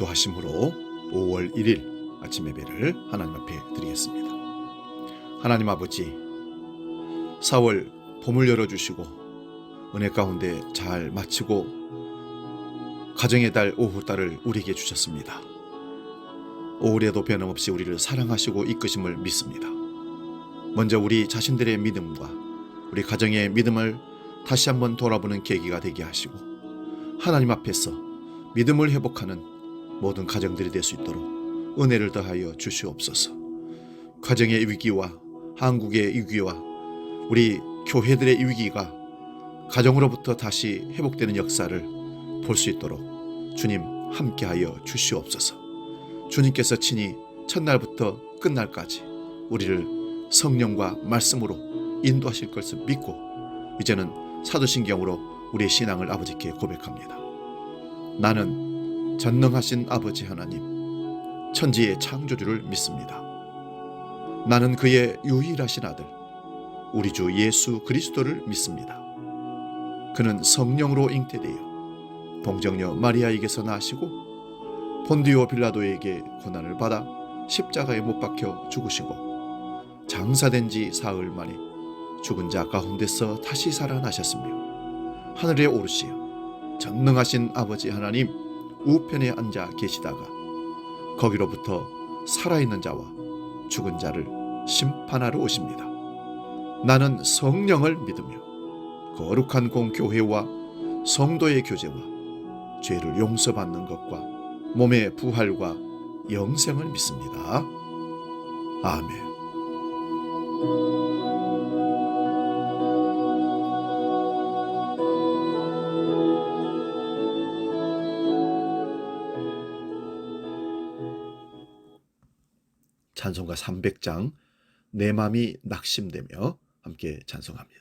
기도하심으로 5월 1일 아침 예배를 하나님 앞에 드리겠습니다. 하나님 아버지, 4월 봄을 열어주시고 은혜 가운데 잘 마치고 가정의 달 오후달을 우리에게 주셨습니다. 오후에도 변함없이 우리를 사랑하시고 이끄심을 믿습니다. 먼저 우리 자신들의 믿음과 우리 가정의 믿음을 다시 한번 돌아보는 계기가 되게 하시고 하나님 앞에서 믿음을 회복하는 모든 가정들이 될 수 있도록 은혜를 더하여 주시옵소서. 가정의 위기와 한국의 위기와 우리 교회들의 위기가 가정으로부터 다시 회복되는 역사를 볼 수 있도록 주님 함께하여 주시옵소서. 주님께서 친히 첫날부터 끝날까지 우리를 성령과 말씀으로 인도하실 것을 믿고 이제는 사도신경으로 우리의 신앙을 아버지께 고백합니다. 나는 전능하신 아버지 하나님, 천지의 창조주를 믿습니다. 나는 그의 유일하신 아들 우리 주 예수 그리스도를 믿습니다. 그는 성령으로 잉태되어 동정녀 마리아에게서 나시고 본디오 빌라도에게 고난을 받아 십자가에 못 박혀 죽으시고 장사된 지 사흘 만에 죽은 자 가운데서 다시 살아나셨으며 하늘에 오르시어 전능하신 아버지 하나님 우편에 앉아 계시다가 거기로부터 살아있는 자와 죽은 자를 심판하러 오십니다. 나는 성령을 믿으며 거룩한 공교회와 성도의 교제와 죄를 용서받는 것과 몸의 부활과 영생을 믿습니다. 아멘. 찬송가 300장 내 맘이 낙심되며 함께 찬송합니다.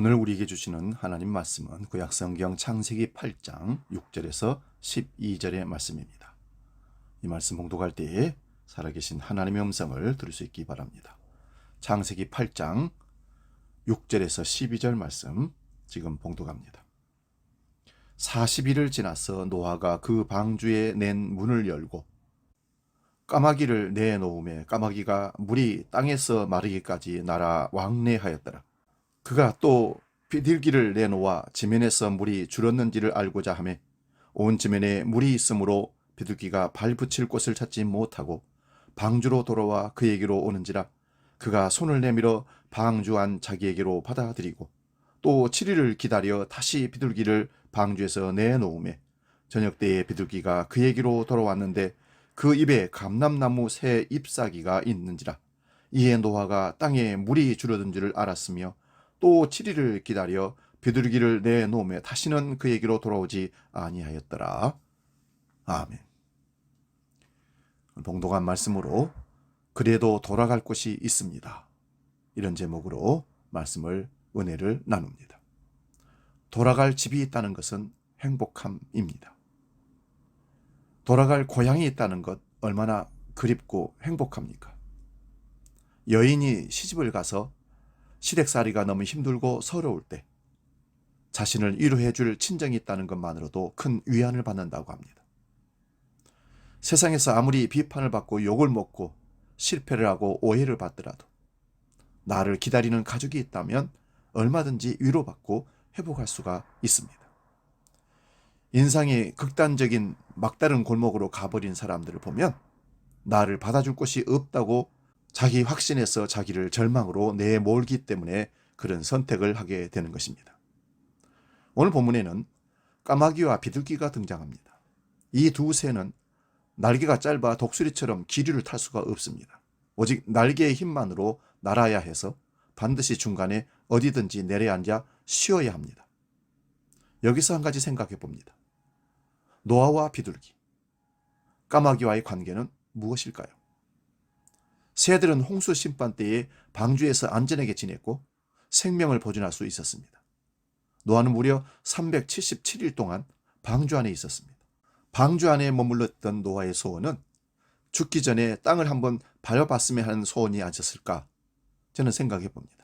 오늘 우리에게 주시는 하나님 말씀은 구약성경 창세기 8장 6절에서 12절의 말씀입니다. 이 말씀 봉독할 때에 살아계신 하나님의 음성을 들을 수 있기 바랍니다. 창세기 8장 6절에서 12절 말씀 지금 봉독합니다. 40일을 지나서 노아가 그 방주에 낸 문을 열고 까마귀를 내놓음에 까마귀가 물이 땅에서 마르기까지 날아 왕래하였더라. 그가 또 비둘기를 내놓아 지면에서 물이 줄었는지를 알고자 하며 온 지면에 물이 있으므로 비둘기가 발붙일 곳을 찾지 못하고 방주로 돌아와 그에게로 오는지라. 그가 손을 내밀어 방주 안 자기에게로 받아들이고 또 7일을 기다려 다시 비둘기를 방주에서 내놓음에 저녁 때에 비둘기가 그에게로 돌아왔는데 그 입에 감람나무 새 잎사귀가 있는지라. 이에 노아가 땅에 물이 줄어든 줄을 알았으며 또 7일을 기다려 비둘기를 내놓음에 다시는 그에게로 돌아오지 아니하였더라. 아멘. 봉독한 말씀으로 그래도 돌아갈 곳이 있습니다. 이런 제목으로 말씀을 은혜를 나눕니다. 돌아갈 집이 있다는 것은 행복함입니다. 돌아갈 고향이 있다는 것 얼마나 그립고 행복합니까? 여인이 시집을 가서 시댁살이가 너무 힘들고 서러울 때 자신을 위로해 줄 친정이 있다는 것만으로도 큰 위안을 받는다고 합니다. 세상에서 아무리 비판을 받고 욕을 먹고 실패를 하고 오해를 받더라도 나를 기다리는 가족이 있다면 얼마든지 위로받고 회복할 수가 있습니다. 인상이 극단적인 막다른 골목으로 가버린 사람들을 보면 나를 받아줄 곳이 없다고 자기 확신에서 자기를 절망으로 내몰기 때문에 그런 선택을 하게 되는 것입니다. 오늘 본문에는 까마귀와 비둘기가 등장합니다. 이 두 새는 날개가 짧아 독수리처럼 기류를 탈 수가 없습니다. 오직 날개의 힘만으로 날아야 해서 반드시 중간에 어디든지 내려앉아 쉬어야 합니다. 여기서 한 가지 생각해 봅니다. 노아와 비둘기, 까마귀와의 관계는 무엇일까요? 새들은 홍수 심판 때에 방주에서 안전하게 지냈고 생명을 보존할 수 있었습니다. 노아는 무려 377일 동안 방주 안에 있었습니다. 방주 안에 머물렀던 노아의 소원은 죽기 전에 땅을 한번 밟아봤으면 하는 소원이 아니었을까 저는 생각해 봅니다.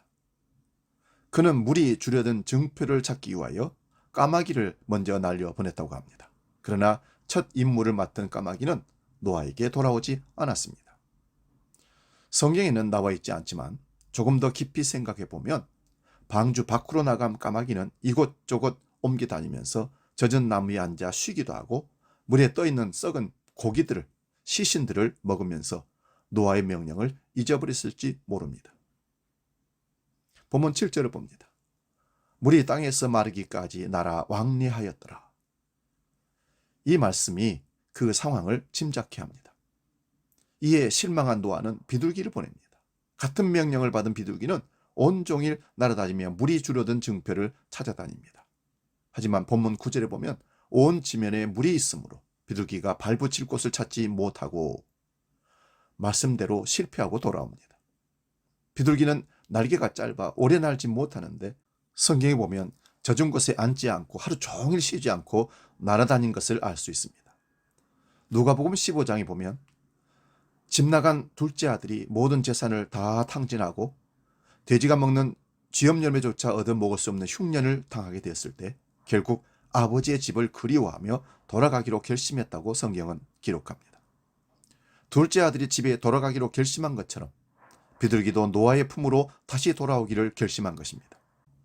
그는 물이 줄여든 증표를 찾기 위하여 까마귀를 먼저 날려보냈다고 합니다. 그러나 첫 임무를 맡은 까마귀는 노아에게 돌아오지 않았습니다. 성경에는 나와 있지 않지만 조금 더 깊이 생각해 보면 방주 밖으로 나간 까마귀는 이곳저곳 옮겨다니면서 젖은 나무에 앉아 쉬기도 하고 물에 떠있는 썩은 고기들을 시신들을 먹으면서 노아의 명령을 잊어버렸을지 모릅니다. 본문 7절을 봅니다. 물이 땅에서 마르기까지 날아 왕래하였더라. 이 말씀이 그 상황을 짐작케 합니다. 이에 실망한 노아는 비둘기를 보냅니다. 같은 명령을 받은 비둘기는 온종일 날아다니며 물이 줄어든 증표를 찾아다닙니다. 하지만 본문 9절에 보면 온 지면에 물이 있으므로 비둘기가 발붙일 곳을 찾지 못하고 말씀대로 실패하고 돌아옵니다. 비둘기는 날개가 짧아 오래 날지 못하는데 성경에 보면 젖은 곳에 앉지 않고 하루 종일 쉬지 않고 날아다닌 것을 알 수 있습니다. 누가복음 15장에 보면 집 나간 둘째 아들이 모든 재산을 다 탕진하고 돼지가 먹는 쥐염 열매조차 얻어 먹을 수 없는 흉년을 당하게 되었을 때 결국 아버지의 집을 그리워하며 돌아가기로 결심했다고 성경은 기록합니다. 둘째 아들이 집에 돌아가기로 결심한 것처럼 비둘기도 노아의 품으로 다시 돌아오기를 결심한 것입니다.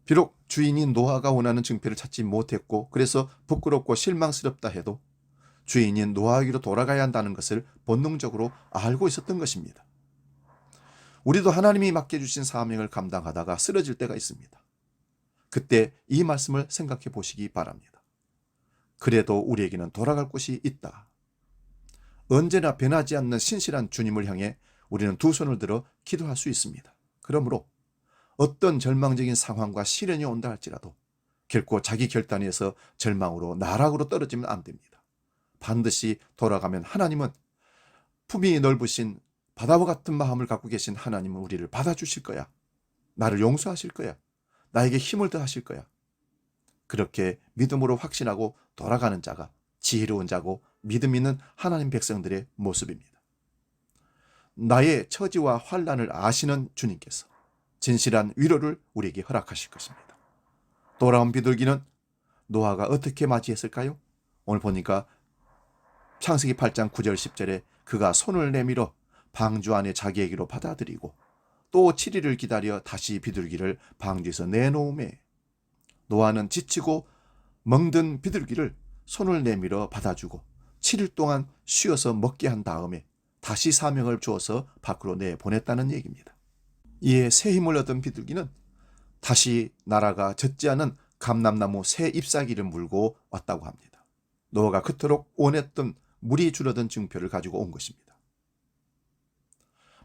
비록 주인인 노아가 원하는 증표를 찾지 못했고 그래서 부끄럽고 실망스럽다 해도 주인인 노아에게로 돌아가야 한다는 것을 본능적으로 알고 있었던 것입니다. 우리도 하나님이 맡겨주신 사명을 감당하다가 쓰러질 때가 있습니다. 그때 이 말씀을 생각해 보시기 바랍니다. 그래도 우리에게는 돌아갈 곳이 있다. 언제나 변하지 않는 신실한 주님을 향해 우리는 두 손을 들어 기도할 수 있습니다. 그러므로 어떤 절망적인 상황과 시련이 온다 할지라도 결코 자기 결단에서 절망으로 나락으로 떨어지면 안 됩니다. 반드시 돌아가면 하나님은 품이 넓으신 바다와 같은 마음을 갖고 계신 하나님은 우리를 받아주실 거야. 나를 용서하실 거야. 나에게 힘을 더하실 거야. 그렇게 믿음으로 확신하고 돌아가는 자가 지혜로운 자고 믿음 있는 하나님 백성들의 모습입니다. 나의 처지와 환난을 아시는 주님께서 진실한 위로를 우리에게 허락하실 것입니다. 돌아온 비둘기는 노아가 어떻게 맞이했을까요? 오늘 보니까 창세기 8장 9절 10절에 그가 손을 내밀어 방주 안에 자기에게로 받아들이고 또 7일을 기다려 다시 비둘기를 방주에서 내놓음에 노아는 지치고 멍든 비둘기를 손을 내밀어 받아주고 7일 동안 쉬어서 먹게 한 다음에 다시 사명을 주어서 밖으로 내보냈다는 얘기입니다. 이에 새 힘을 얻은 비둘기는 다시 날아가 젖지 않은 감람나무 새 잎사귀를 물고 왔다고 합니다. 노아가 그토록 원했던 물이 줄어든 증표를 가지고 온 것입니다.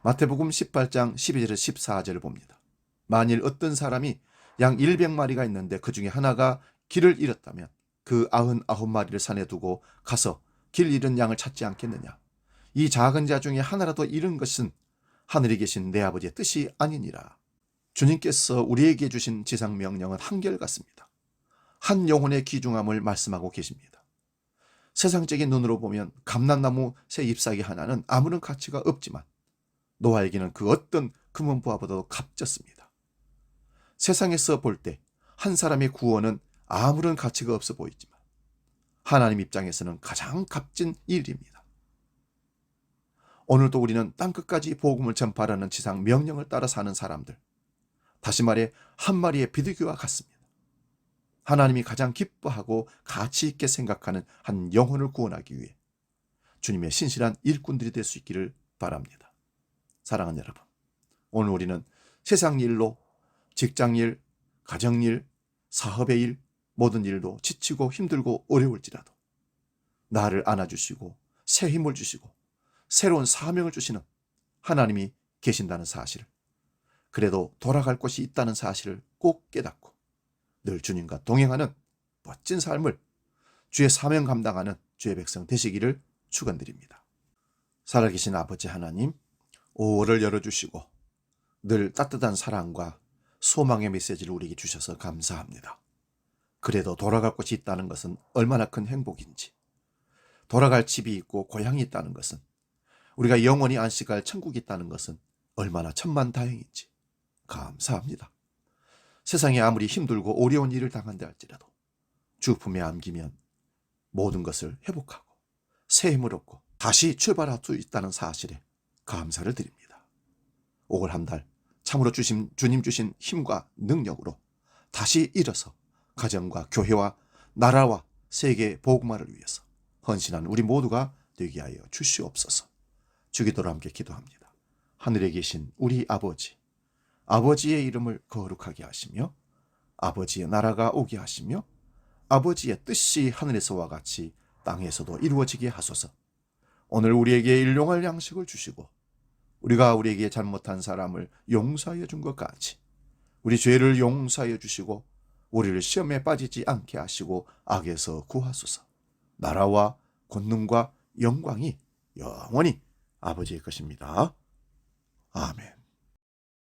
마태복음 18장 12절에서 14절을 봅니다. 만일 어떤 사람이 양 100마리가 있는데 그 중에 하나가 길을 잃었다면 그 99마리를 산에 두고 가서 길 잃은 양을 찾지 않겠느냐. 이 작은 자 중에 하나라도 잃은 것은 하늘에 계신 내 아버지의 뜻이 아니니라. 주님께서 우리에게 주신 지상 명령은 한결같습니다. 한 영혼의 귀중함을 말씀하고 계십니다. 세상적인 눈으로 보면 감람나무 새 잎사귀 하나는 아무런 가치가 없지만 노아에게는 그 어떤 금은보화보다도 값졌습니다. 세상에서 볼 때 한 사람의 구원은 아무런 가치가 없어 보이지만 하나님 입장에서는 가장 값진 일입니다. 오늘도 우리는 땅끝까지 복음을 전파하는 지상 명령을 따라 사는 사람들, 다시 말해 한 마리의 비둘기와 같습니다. 하나님이 가장 기뻐하고 가치 있게 생각하는 한 영혼을 구원하기 위해 주님의 신실한 일꾼들이 될 수 있기를 바랍니다. 사랑하는 여러분, 오늘 우리는 세상 일로 직장일, 가정일, 사업의 일, 모든 일도 지치고 힘들고 어려울지라도 나를 안아주시고 새 힘을 주시고 새로운 사명을 주시는 하나님이 계신다는 사실을, 그래도 돌아갈 곳이 있다는 사실을 꼭 깨닫고 늘 주님과 동행하는 멋진 삶을 주의 사명 감당하는 주의 백성 되시기를 축원드립니다. 살아계신 아버지 하나님, 5월을 열어주시고 늘 따뜻한 사랑과 소망의 메시지를 우리에게 주셔서 감사합니다. 그래도 돌아갈 곳이 있다는 것은 얼마나 큰 행복인지, 돌아갈 집이 있고 고향이 있다는 것은, 우리가 영원히 안식할 천국이 있다는 것은 얼마나 천만다행인지 감사합니다. 세상에 아무리 힘들고 어려운 일을 당한다 할지라도 주 품에 안기면 모든 것을 회복하고 새 힘을 얻고 다시 출발할 수 있다는 사실에 감사를 드립니다. 5월 한 달 참으로 주님 주신 힘과 능력으로 다시 일어서 가정과 교회와 나라와 세계 복음화를 위해서 헌신한 우리 모두가 되게 하여 주시옵소서. 주기도로 함께 기도합니다. 하늘에 계신 우리 아버지, 아버지의 이름을 거룩하게 하시며 아버지의 나라가 오게 하시며 아버지의 뜻이 하늘에서와 같이 땅에서도 이루어지게 하소서. 오늘 우리에게 일용할 양식을 주시고 우리가 우리에게 잘못한 사람을 용서하여 준 것 같이 우리 죄를 용서하여 주시고 우리를 시험에 빠지지 않게 하시고 악에서 구하소서. 나라와 권능과 영광이 영원히 아버지의 것입니다. 아멘.